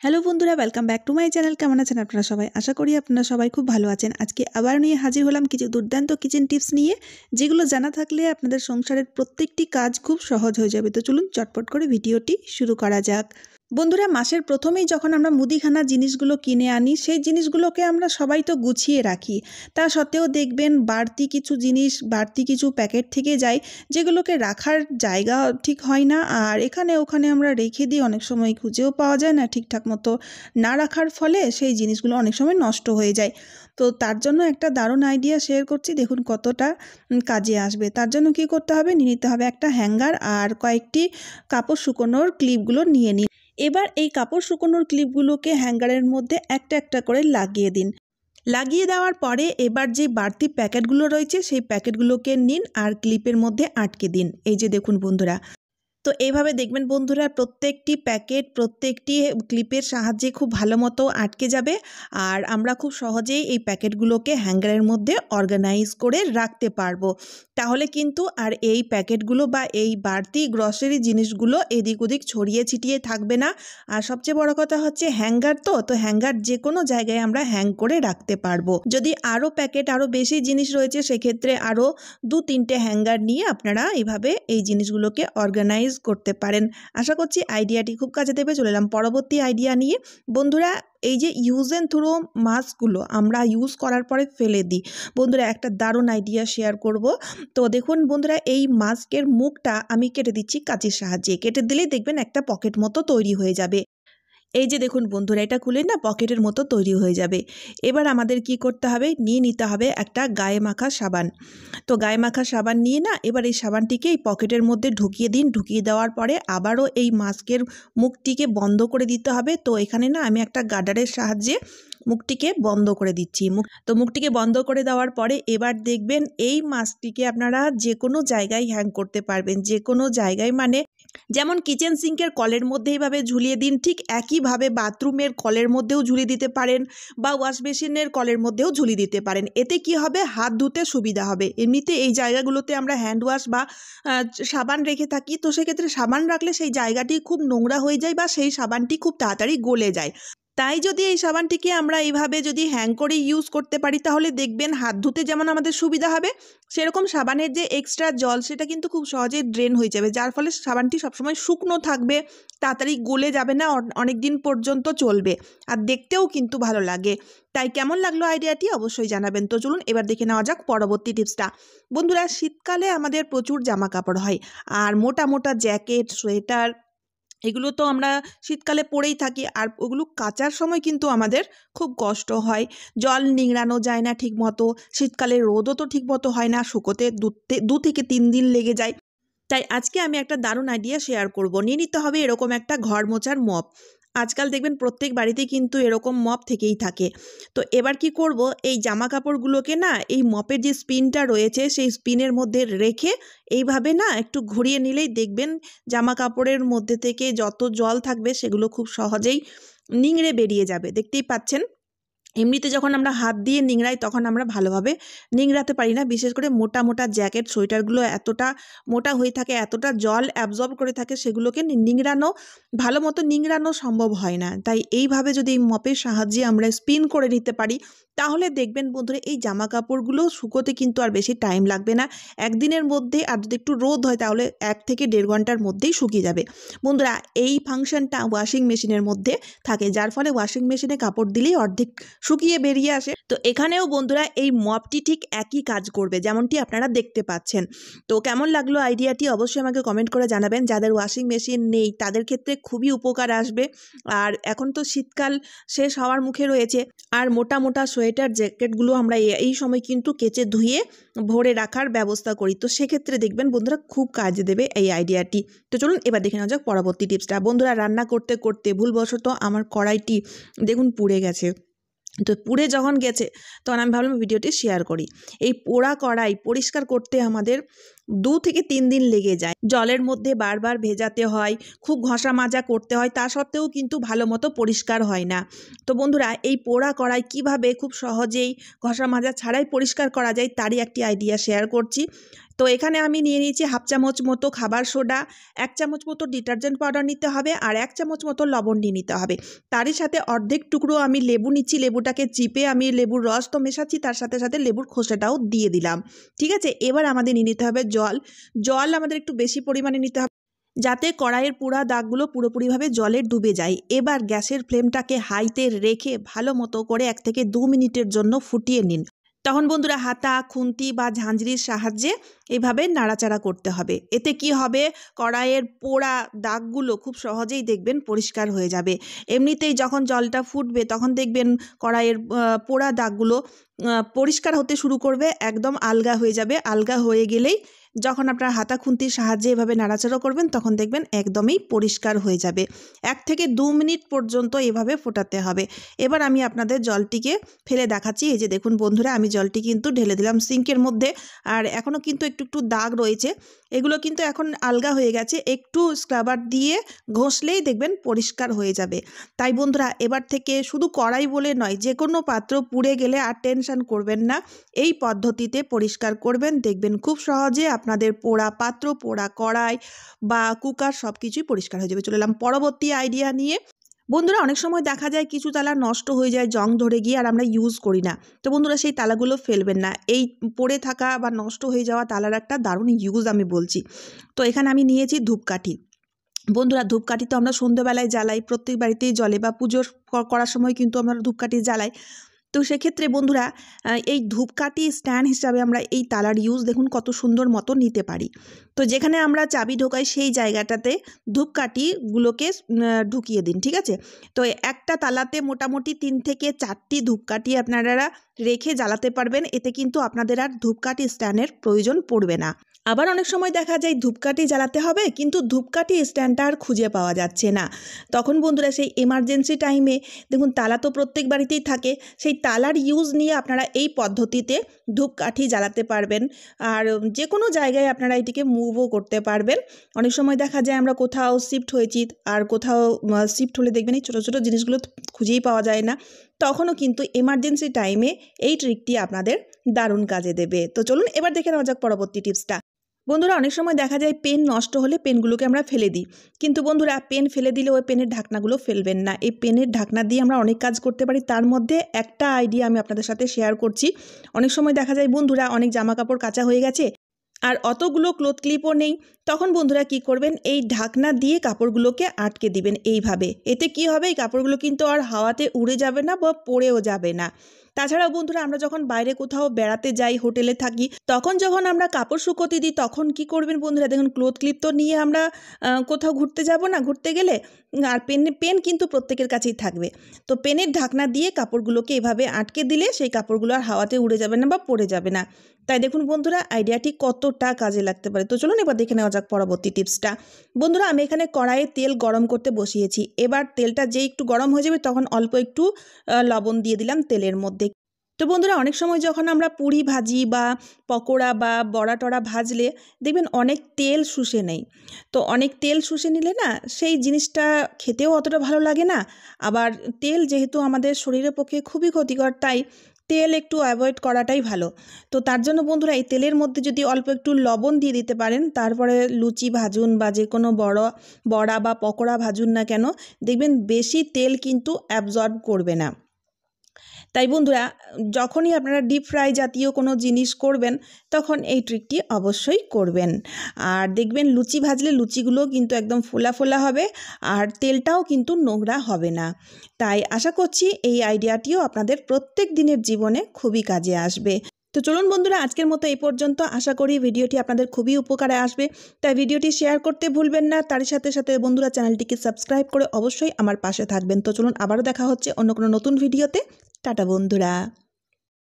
Hello বন্ধুরা, welcome back to my channel. কেমন আছেন আপনারা সবাই? আশা করি আপনারা সবাই খুব ভালো আছেন। আজকে আবার নিয়ে হাজির হলাম কিছু দুর্দান্ত কিচেন টিপস নিয়ে, যেগুলো জানা থাকলে আপনাদের সংসারের প্রত্যেকটি কাজ খুব সহজ হয়ে যাবে। তো চলুন চটপট করে ভিডিওটি শুরু করা যাক। বন্ধুরা, মাসের প্রথমেই যখন আমরা মুদিখানা জিনিসগুলো কিনে আনি, সেই জিনিসগুলোকে আমরা সবাই তো গুছিয়ে রাখি। তা সত্ত্বেও দেখবেন বাড়তি কিছু জিনিস, বাড়তি কিছু প্যাকেট থেকে যায়, যেগুলোকে রাখার জায়গা ঠিক হয় না। আর এখানে ওখানে আমরা রেখে দিই, অনেক সময় খুঁজেও পাওয়া যায় না। ঠিকঠাক মতো না রাখার ফলে সেই জিনিসগুলো অনেক সময় নষ্ট হয়ে যায়। তো তার জন্য একটা দারুণ আইডিয়া শেয়ার করছি, দেখুন কতটা কাজে আসবে। তার জন্য কী করতে হবে, নিয়ে নিতে হবে একটা হ্যাঙ্গার আর কয়েকটি কাপড় শুকোনোর ক্লিপগুলো নিয়ে নিন। এবার এই কাপড় শুকোনোর ক্লিপগুলোকে হ্যাঙ্গারের মধ্যে একটা একটা করে লাগিয়ে দিন। লাগিয়ে দেওয়ার পরে এবার যে বাড়তি প্যাকেটগুলো রয়েছে সেই প্যাকেটগুলোকে নিন আর ক্লিপের মধ্যে আটকে দিন। এই যে দেখুন বন্ধুরা, তো এইভাবে দেখবেন বন্ধুরা, প্রত্যেকটি প্যাকেট প্রত্যেকটি ক্লিপের সাহায্যে খুব ভালো মতো আটকে যাবে। আর আমরা খুব সহজেই এই প্যাকেটগুলোকে হ্যাঙ্গারের মধ্যে অর্গানাইজ করে রাখতে পারবো। তাহলে কিন্তু আর এই প্যাকেটগুলো বা এই বাড়তি গ্রসারি জিনিসগুলো এদিক ওদিক ছড়িয়ে ছিটিয়ে থাকবে না। আর সবচেয়ে বড় কথা হচ্ছে হ্যাঙ্গার, তো হ্যাঙ্গার যে কোনো জায়গায় আমরা হ্যাং করে রাখতে পারবো। যদি আরও প্যাকেট, আরও বেশি জিনিস রয়েছে, সেক্ষেত্রে আরও 2-3টে হ্যাঙ্গার নিয়ে আপনারা এইভাবে এই জিনিসগুলোকে অর্গানাইজ করতে পারেন। আশা করছি আইডিয়াটি খুব কাজে দেবে। চলে এলাম পরবর্তী আইডিয়া নিয়ে। বন্ধুরা, এই যে ইউজ অ্যান্ড থ্রো মাস্কগুলো আমরা ইউজ করার পরে ফেলে দিই, বন্ধুরা একটা দারুণ আইডিয়া শেয়ার করব। তো দেখুন বন্ধুরা, এই মাস্কের মুখটা আমি কেটে দিচ্ছি কাঁচির সাহায্যে। কেটে দিলেই দেখবেন একটা পকেট মতো তৈরি হয়ে যাবে। এই যে দেখুন বন্ধুরা, এটা খুলে না পকেটের মতো তৈরি হয়ে যাবে। এবার আমাদের কি করতে হবে, নিয়ে নিতে হবে একটা গায়ে মাখা সাবান। তো গায়ে মাখা সাবান নিয়ে না এবার এই সাবানটিকে এই পকেটের মধ্যে ঢুকিয়ে দিন। ঢুকিয়ে দেওয়ার পরে আবারও এই মাস্কের মুখটিকে বন্ধ করে দিতে হবে। তো এখানে না আমি একটা গার্ডারের সাহায্যে মুখটিকে বন্ধ করে দিচ্ছি। মুখটিকে বন্ধ করে দেওয়ার পরে এবার দেখবেন এই মাস্কটিকে আপনারা যে কোনো জায়গায় হ্যাং করতে পারবেন। যে কোনো জায়গায় মানে যেমন কিচেন সিঙ্কের কলের মধ্যে এইভাবে ঝুলিয়ে দিন, ঠিক একইভাবে বাথরুমের কলের মধ্যেও ঝুলিয়ে দিতে পারেন বা ওয়াশ বেসিনের কলের মধ্যেও ঝুলিয়ে দিতে পারেন। এতে কি হবে, হাত ধুতে সুবিধা হবে। এমনিতে এই জায়গাগুলোতে আমরা হ্যান্ড ওয়াশ বা সাবান রেখে থাকি, তো সেক্ষেত্রে সাবান রাখলে সেই জায়গাটি খুব নোংরা হয়ে যায় বা সেই সাবানটি খুব তাড়াতাড়ি গলে যায়। তাই যদি এই সাবানটিকে আমরা এইভাবে যদি হ্যাং করে ইউজ করতে পারি, তাহলে দেখবেন হাত ধুতে যেমন আমাদের সুবিধা হবে, সেরকম সাবানের যে এক্সট্রা জল সেটা কিন্তু খুব সহজেই ড্রেন হয়ে যাবে। যার ফলে সাবানটি সবসময় শুকনো থাকবে, তাড়াতাড়ি গলে যাবে না, অনেক দিন পর্যন্ত চলবে আর দেখতেও কিন্তু ভালো লাগে। তাই কেমন লাগলো আইডিয়াটি অবশ্যই জানাবেন। তো চলুন এবার দেখে নেওয়া যাক পরবর্তী টিপসটা। বন্ধুরা, শীতকালে আমাদের প্রচুর জামা কাপড় হয় আর মোটা মোটা জ্যাকেট, সোয়েটার, এগুলো তো আমরা শীতকালে পরেই থাকি। আর ওগুলো কাচার সময় কিন্তু আমাদের খুব কষ্ট হয়, জল নিংড়ানো যায় না ঠিক মতো। শীতকালে রোদও তো ঠিক মতো হয় না, শুকোতে 2 থেকে 3 দিন লেগে যায়। তাই আজকে আমি একটা দারুণ আইডিয়া শেয়ার করব। নিয়ে নিতে হবে এরকম একটা ঘর মোছার মপ। আজকাল দেখবেন প্রত্যেক বাড়িতে কিন্তু এরকম মপ থেকেই থাকে। তো এবার কি করব, এই জামা কাপড়গুলোকে না এই মপের যে স্পিনটা রয়েছে সেই স্পিনের মধ্যে রেখে এইভাবে না একটু ঘুরিয়ে নিলেই দেখবেন জামা কাপড়ের মধ্যে থেকে যত জল থাকবে সেগুলো খুব সহজেই নিংড়ে বেরিয়ে যাবে। দেখতেই পাচ্ছেন। এমনিতে যখন আমরা হাত দিয়ে নিংড়াই তখন আমরা ভালোভাবে নিংড়াতে পারি না। বিশেষ করে মোটা মোটা জ্যাকেট, সোয়েটারগুলো এতটা মোটা হয়ে থাকে, এতটা জল অ্যাবজর্ব করে থাকে, সেগুলোকে ভালো মতো নিংড়ানো সম্ভব হয় না। তাই এইভাবে যদি এই মপের সাহায্যে আমরা স্পিন করে নিতে পারি, তাহলে দেখবেন বন্ধুরা এই জামা কাপড়গুলো শুকোতে কিন্তু আর বেশি টাইম লাগবে না। একদিনের মধ্যে, আর যদি একটু রোদ হয় তাহলে 1 থেকে 1.5 ঘন্টার মধ্যেই শুকিয়ে যাবে। বন্ধুরা, এই ফাংশনটা ওয়াশিং মেশিনের মধ্যে থাকে, যার ফলে ওয়াশিং মেশিনে কাপড় দিলেই অর্ধেক শুকিয়ে বেরিয়ে আসে। তো এখানেও বন্ধুরা এই মপটি ঠিক একই কাজ করবে, যেমনটি আপনারা দেখতে পাচ্ছেন। তো কেমন লাগলো আইডিয়াটি অবশ্যই আমাকে কমেন্ট করে জানাবেন। যাদের ওয়াশিং মেশিন নেই তাদের ক্ষেত্রে খুবই উপকার আসবে। আর এখন তো শীতকাল শেষ হওয়ার মুখে রয়েছে, আর মোটা মোটা সোয়েটার জ্যাকেটগুলো আমরা এই সময় কিন্তু কেচে ধুয়ে ভরে রাখার ব্যবস্থা করি। তো সেক্ষেত্রে দেখবেন বন্ধুরা খুব কাজে দেবে এই আইডিয়াটি। তো চলুন এবার দেখে নেওয়া যাক পরবর্তী টিপসটা। বন্ধুরা, রান্না করতে করতে ভুলবশত আমার কড়াইটি দেখুন পুড়ে গেছে। তো পুড়ে যখন গেছে তখন আমি ভাবলাম ভিডিওটি শেয়ার করি। এই পোড়া কড়াই পরিষ্কার করতে আমাদের 2 থেকে 3 দিন লেগে যায়। জলের মধ্যে বারবার ভেজাতে হয়, খুব ঘষা মাজা করতে হয়, তা সত্ত্বেও কিন্তু ভালো মতো পরিষ্কার হয় না। তো বন্ধুরা, এই পোড়া কড়াই কিভাবে খুব সহজেই ঘষা মাজা ছাড়াই পরিষ্কার করা যায় তারই একটি আইডিয়া শেয়ার করছি। তো এখানে আমি নিয়ে নিয়েছি হাফ চামচ মতো খাবার সোডা, 1 চামচ মতো ডিটারজেন্ট পাউডার নিতে হবে, আর 1 চামচ মতো লবণ নিয়ে নিতে হবে। তারই সাথে অর্ধেক টুকরো আমি লেবু নিচ্ছি, লেবুটাকে চিপে আমি লেবুর রস তো মেশাচ্ছি, তার সাথে সাথে লেবুর খোসাটাও দিয়ে দিলাম। ঠিক আছে, এবার আমাদের নিয়ে নিতে হবে জল আমাদের একটু বেশি পরিমাণে নিতে হবে, যাতে কড়াইয়ের পুরা দাগগুলো পুরোপুরিভাবে জলে ডুবে যায়। এবার গ্যাসের ফ্লেমটাকে হাইতে রেখে ভালো মতো করে 1 থেকে 2 মিনিটের জন্য ফুটিয়ে নিন। তখন বন্ধুরা হাতা, খুন্তি বা ঝাঁঝরির সাহায্যে এইভাবে নাড়াচাড়া করতে হবে। এতে কি হবে, কড়াইয়ের পোড়া দাগগুলো খুব সহজেই দেখবেন পরিষ্কার হয়ে যাবে। এমনিতেই যখন জলটা ফুটবে তখন দেখবেন কড়াইয়ের পোড়া দাগগুলো পরিষ্কার হতে শুরু করবে, একদম আলগা হয়ে যাবে। আলগা হয়ে গেলেই যখন আপনার হাতা খুন্তির সাহায্যে এভাবে নাড়াচাড়া করবেন তখন দেখবেন একদমই পরিষ্কার হয়ে যাবে। 1 থেকে 2 মিনিট পর্যন্ত এভাবে ফোটাতে হবে। এবার আমি আপনাদের জলটিকে ফেলে দেখাচ্ছি। এই যে দেখুন বন্ধুরা, আমি জলটি কিন্তু ঢেলে দিলাম সিঙ্কের মধ্যে, আর এখনও কিন্তু একটু একটু দাগ রয়েছে, এগুলো কিন্তু এখন আলগা হয়ে গেছে। একটু স্ক্রাবার দিয়ে ঘষলেই দেখবেন পরিষ্কার হয়ে যাবে। তাই বন্ধুরা, এবার থেকে শুধু কড়াই বলে নয়, যে কোনো পাত্র পুড়ে গেলে আর টেনশন করবেন না, এই পদ্ধতিতে পরিষ্কার করবেন, দেখবেন খুব সহজে আপনাদের পোড়া পাত্র, পোড়া কড়াই বা কুকার সব কিছুই পরিষ্কার হয়ে যাবে। চলে এলাম পরবর্তী আইডিয়া নিয়ে। বন্ধুরা, অনেক সময় দেখা যায় কিছু তালা নষ্ট হয়ে যায়, জং ধরে গিয়ে, আর আমরা ইউজ করি না। তো বন্ধুরা, সেই তালাগুলো ফেলবেন না। এই পড়ে থাকা বা নষ্ট হয়ে যাওয়া তালার একটা দারুণ ইউজ আমি বলছি। তো এখানে আমি নিয়েছি ধূপকাঠি। বন্ধুরা, ধূপকাঠি তো আমরা সন্ধ্যেবেলায় জ্বালাই, প্রত্যেক বাড়িতেই জ্বলে, বা পুজোর করার সময় কিন্তু আমরা ধূপকাঠি জ্বালাই। তো সেক্ষেত্রে বন্ধুরা, এই ধূপকাঠি স্ট্যান্ড হিসাবে আমরা এই তালার ইউজ দেখুন কত সুন্দর মতো নিতে পারি। তো যেখানে আমরা চাবি ঢোকাই সেই জায়গাটাতে ধূপকাঠিগুলোকে ঢুকিয়ে দিন। ঠিক আছে, তো একটা তালাতে মোটামুটি 3 থেকে 4টি ধূপকাঠি আপনারা রেখে জ্বালাতে পারবেন। এতে কিন্তু আপনাদের আর ধূপকাঠি স্ট্যান্ডের প্রয়োজন পড়বে না। আবার অনেক সময় দেখা যায় ধূপকাঠি জ্বালাতে হবে কিন্তু ধূপকাঠি স্ট্যান্ডটা আর খুঁজে পাওয়া যাচ্ছে না। তখন বন্ধুরা, সেই এমার্জেন্সি টাইমে দেখুন তালা তো প্রত্যেক বাড়িতেই থাকে, সেই তালার ইউজ নিয়ে আপনারা এই পদ্ধতিতে ধূপকাঠি জ্বালাতে পারবেন। আর যে কোনো জায়গায় আপনারা এটিকে মুভও করতে পারবেন। অনেক সময় দেখা যায় আমরা কোথাও শিফট হয়েছি, আর কোথাও শিফট হলে দেখবেন এই ছোটো ছোটো জিনিসগুলো খুঁজেই পাওয়া যায় না, তখনও কিন্তু এমার্জেন্সি টাইমে এই ট্রিকটি আপনাদের দারুণ কাজে দেবে। তো চলুন এবার দেখে নেওয়া যাক পরবর্তী টিপসটা। বন্ধুরা, অনেক সময় দেখা যায় পেন নষ্ট হলে পেনগুলোকে আমরা ফেলে দিই, কিন্তু বন্ধুরা পেন ফেলে দিলে ওই পেনের ঢাকনাগুলো ফেলবেন না। এই পেনের ঢাকনা দিয়ে আমরা অনেক কাজ করতে পারি। তার মধ্যে একটা আইডিয়া আমি আপনাদের সাথে শেয়ার করছি। অনেক সময় দেখা যায় বন্ধুরা অনেক জামা কাপড় কাচা হয়ে গেছে আর অতগুলো ক্লথ ক্লিপও নেই, তখন বন্ধুরা কি করবেন, এই ঢাকনা দিয়ে কাপড়গুলোকে আটকে দিবেন এইভাবে। এতে কি হবে, এই কাপড়গুলো কিন্তু আর হাওয়াতে উড়ে যাবে না বা পড়েও যাবে না। তাছাড়াও বন্ধুরা, আমরা যখন বাইরে কোথাও বেড়াতে যাই, হোটেলে থাকি, তখন যখন আমরা কাপড় শুকোতে দিই তখন কি করবেন বন্ধুরা, দেখুন ক্লথ ক্লিপ তো নিয়ে আমরা কোথাও ঘুরতে যাব না, ঘুরতে গেলে আর পেন কিন্তু প্রত্যেকের কাছেই থাকবে। তো পেনের ঢাকনা দিয়ে কাপড়গুলোকে এভাবে আটকে দিলে সেই কাপড়গুলো আর হাওয়াতে উড়ে যাবে না বা পড়ে যাবে না। তাই দেখুন বন্ধুরা, আইডিয়াটি কতটা কাজে লাগতে পারে। তো চলুন এবার দেখে নেওয়া যাক পরবর্তী টিপসটা। বন্ধুরা, আমি এখানে কড়াইয়ে তেল গরম করতে বসিয়েছি। এবার তেলটা যেই একটু গরম হয়ে যাবে তখন অল্প একটু লবণ দিয়ে দিলাম তেলের মধ্যে। তো বন্ধুরা, অনেক সময় যখন আমরা পুরি ভাজি বা পকোড়া বা বড়া টড়া ভাজলে দেখবেন অনেক তেল শুষে নেই। তো অনেক তেল শুষে নিলে না সেই জিনিসটা খেতেও অতটা ভালো লাগে না। আবার তেল যেহেতু আমাদের শরীরের পক্ষে খুবই ক্ষতিকর, তাই তেল একটু অ্যাভয়েড করাটাই ভালো। তো তার জন্য বন্ধুরা, এই তেলের মধ্যে যদি অল্প একটু লবণ দিয়ে দিতে পারেন, তারপরে লুচি ভাজুন বা যে কোনো বড়া বা পকোড়া ভাজুন না কেন, দেখবেন বেশি তেল কিন্তু অ্যাবজর্ব করবে না। তাই বন্ধুরা, যখনই আপনারা ডিপ ফ্রাই জাতীয় কোনো জিনিস করবেন তখন এই ট্রিকটি অবশ্যই করবেন। আর দেখবেন লুচি ভাজলে লুচিগুলো কিন্তু একদম ফোলা ফোলা হবে আর তেলটাও কিন্তু নোংরা হবে না। তাই আশা করছি এই আইডিয়াটিও আপনাদের প্রত্যেক দিনের জীবনে খুবই কাজে আসবে। তো চলুন বন্ধুরা, আজকের মতো এই পর্যন্ত। আশা করি ভিডিওটি আপনাদের খুবই উপকারে আসবে, তাই ভিডিওটি শেয়ার করতে ভুলবেন না। তার সাথে সাথে বন্ধুরা, চ্যানেলটিকে সাবস্ক্রাইব করে অবশ্যই আমার পাশে থাকবেন। তো চলুন আবারও দেখা হচ্ছে অন্য কোনো নতুন ভিডিওতে। টাটা বন্ধুরা।